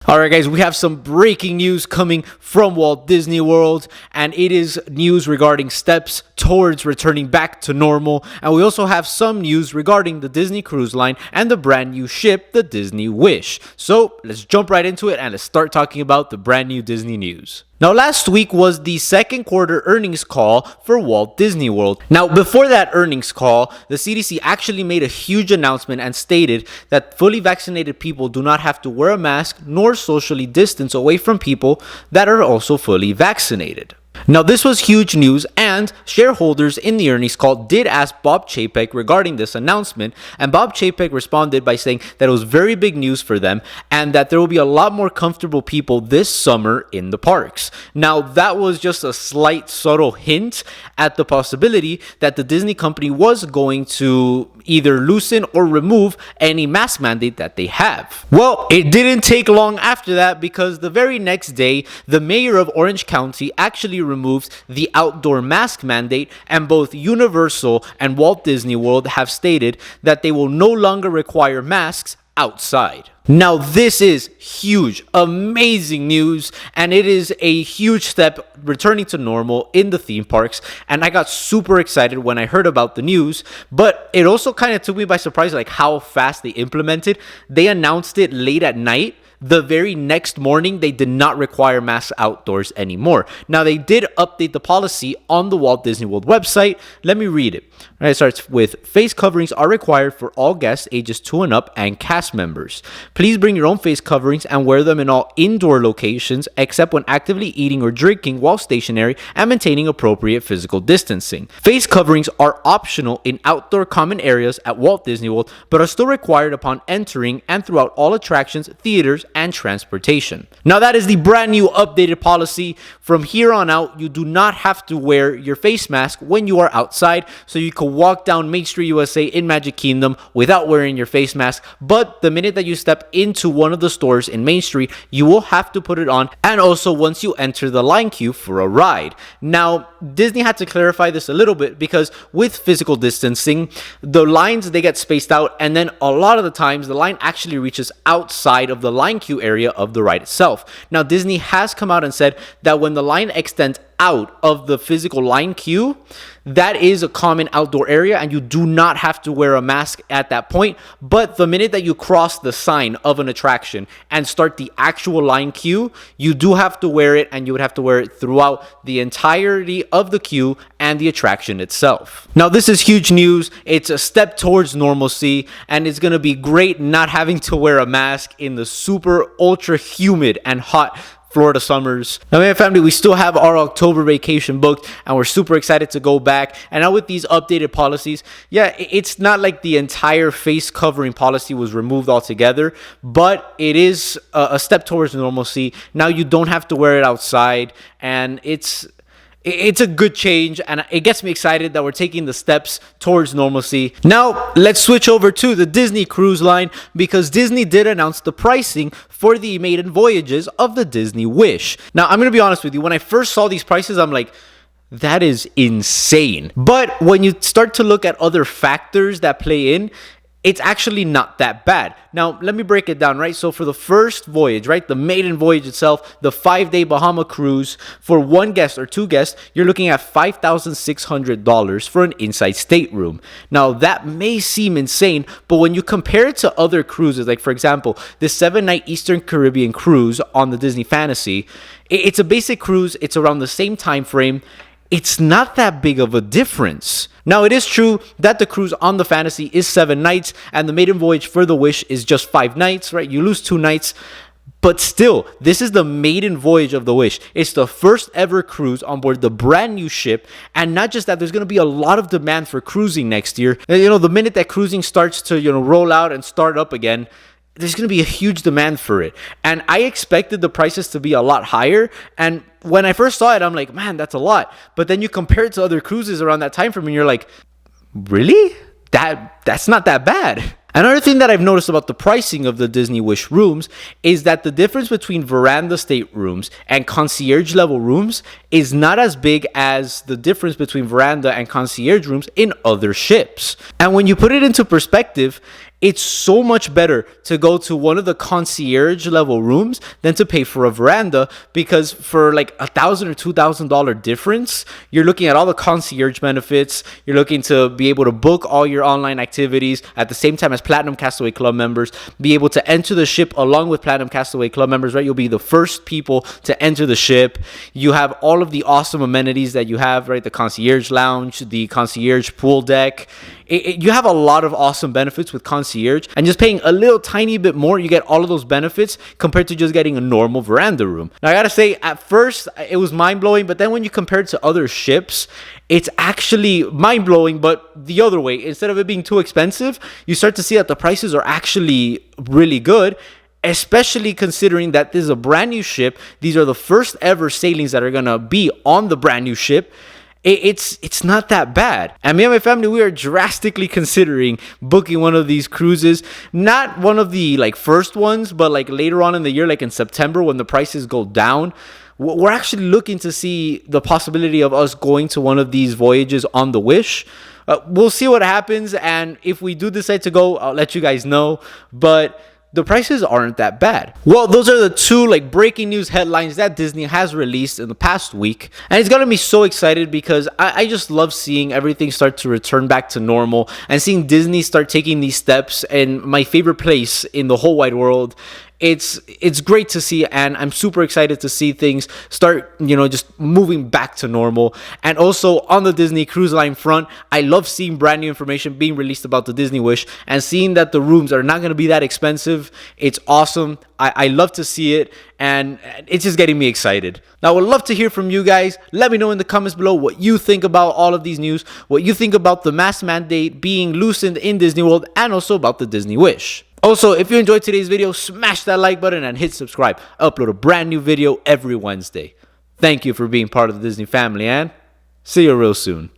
Alright guys, we have some breaking news coming from Walt Disney World, and it is news regarding steps towards returning back to normal, and we also have some news regarding the Disney Cruise Line and the brand new ship, the Disney Wish. So let's jump right into it and let's start talking about the brand new Disney news. Now, last week was the second quarter earnings call for Walt Disney World. Now, before that earnings call, the CDC actually made a huge announcement and stated that fully vaccinated people do not have to wear a mask nor socially distance away from people that are also fully vaccinated. Now, this was huge news, and shareholders in the earnings call did ask Bob Chapek regarding this announcement, and Bob Chapek responded by saying that it was very big news for them and that there will be a lot more comfortable people this summer in the parks. Now, that was just a slight subtle hint at the possibility that the Disney company was going to either loosen or remove any mask mandate that they have. Well, it didn't take long after that, because the very next day, the mayor of Orange County actually removed the outdoor mask mandate, and both Universal and Walt Disney World have stated that they will no longer require masks outside. Now, this is huge, amazing news, and it is a huge step returning to normal in the theme parks, and I got super excited when I heard about the news, but it also kind of took me by surprise, like how fast they implemented. They announced it late at night. The very next morning, they did not require masks outdoors anymore. Now, they did update the policy on the Walt Disney World website. Let me read it. All right, it starts with, face coverings are required for all guests ages 2 and up and cast members. Please bring your own face coverings and wear them in all indoor locations except when actively eating or drinking while stationary and maintaining appropriate physical distancing. Face coverings are optional in outdoor common areas at Walt Disney World, but are still required upon entering and throughout all attractions, theaters, and transportation. Now, that is the brand new updated policy. From here on out, you do not have to wear your face mask when you are outside, so you can walk down Main Street USA in Magic Kingdom without wearing your face mask. But the minute that you step into one of the stores in Main Street, you will have to put it on, and also once you enter the line queue for a ride. Now, Disney had to clarify this a little bit, because with physical distancing, the lines, they get spaced out, and then a lot of the times the line actually reaches outside of the line queue area of the ride itself. Now, Disney has come out and said that when the line extends out of the physical line queue, that is a common outdoor area, and you do not have to wear a mask at that point. But the minute that you cross the sign of an attraction and start the actual line queue, you do have to wear it, and you would have to wear it throughout the entirety of the queue and the attraction itself. Now, this is huge news. It's a step towards normalcy, and it's going to be great not having to wear a mask in the super ultra humid and hot Florida summers. Now, my family, we still have our October vacation booked, and we're super excited to go back. And now with these updated policies, yeah, it's not like the entire face covering policy was removed altogether, but it is a step towards normalcy. Now you don't have to wear it outside, and it's a good change, and it gets me excited that we're taking the steps towards normalcy. Now, let's switch over to the Disney Cruise Line, because Disney did announce the pricing for the maiden voyages of the Disney Wish. Now, I'm going to be honest with you. When I first saw these prices, I'm like, that is insane. But when you start to look at other factors that play in, it's actually not that bad. Now, let me break it down, right? So for the first voyage, right, the maiden voyage itself, the 5-day Bahama cruise, for one guest or two guests, you're looking at $5,600 for an inside stateroom. Now, that may seem insane, but when you compare it to other cruises, like for example, the 7-night Eastern Caribbean cruise on the Disney Fantasy, it's a basic cruise. It's around the same time frame. It's not that big of a difference. Now, it is true that the cruise on the Fantasy is 7 nights, and the maiden voyage for the Wish is just 5 nights, right? You lose 2 nights. But still, this is the maiden voyage of the Wish. It's the first ever cruise on board the brand new ship. And not just that, there's going to be a lot of demand for cruising next year. You know, the minute that cruising starts to, roll out and start up again, there's going to be a huge demand for it. And I expected the prices to be a lot higher. And when I first saw it, I'm like, man, that's a lot. But then you compare it to other cruises around that time frame, and you're like, really? That's not that bad. Another thing that I've noticed about the pricing of the Disney Wish rooms is that the difference between veranda staterooms and concierge level rooms is not as big as the difference between veranda and concierge rooms in other ships. And when you put it into perspective, it's so much better to go to one of the concierge level rooms than to pay for a veranda, because for like $1,000 or $2,000 difference, you're looking at all the concierge benefits. You're looking to be able to book all your online activities at the same time as Platinum Castaway Club members, be able to enter the ship along with Platinum Castaway Club members, right? You'll be the first people to enter the ship. You have all of the awesome amenities that you have, right? The concierge lounge, the concierge pool deck. You have a lot of awesome benefits with concierge, and just paying a little tiny bit more, you get all of those benefits compared to just getting a normal veranda room. Now, I gotta say, at first, it was mind-blowing, but then when you compare it to other ships, it's actually mind-blowing, but the other way. Instead of it being too expensive, you start to see that the prices are actually really good, especially considering that this is a brand new ship. These are the first ever sailings that are gonna be on the brand new ship. It's not that bad. And me and my family, we are drastically considering booking one of these cruises. Not one of the like first ones, but like later on in the year, like in September when the prices go down. We're actually looking to see the possibility of us going to one of these voyages on the Wish. We'll see what happens, and if we do decide to go, I'll let you guys know. But the prices aren't that bad. Well, those are the two like breaking news headlines that Disney has released in the past week. And it's gotta be so excited because I just love seeing everything start to return back to normal and seeing Disney start taking these steps in my favorite place in the whole wide world. It's great to see, and I'm super excited to see things start, just moving back to normal. And also on the Disney Cruise Line front, I love seeing brand new information being released about the Disney Wish and seeing that the rooms are not going to be that expensive. It's awesome. I love to see it, and it's just getting me excited. Now, I would love to hear from you guys. Let me know in the comments below what you think about all of these news, what you think about the mask mandate being loosened in Disney World, and also about the Disney Wish. Also, if you enjoyed today's video, smash that like button and hit subscribe. I upload a brand new video every Wednesday. Thank you for being part of the Disney family, and see you real soon.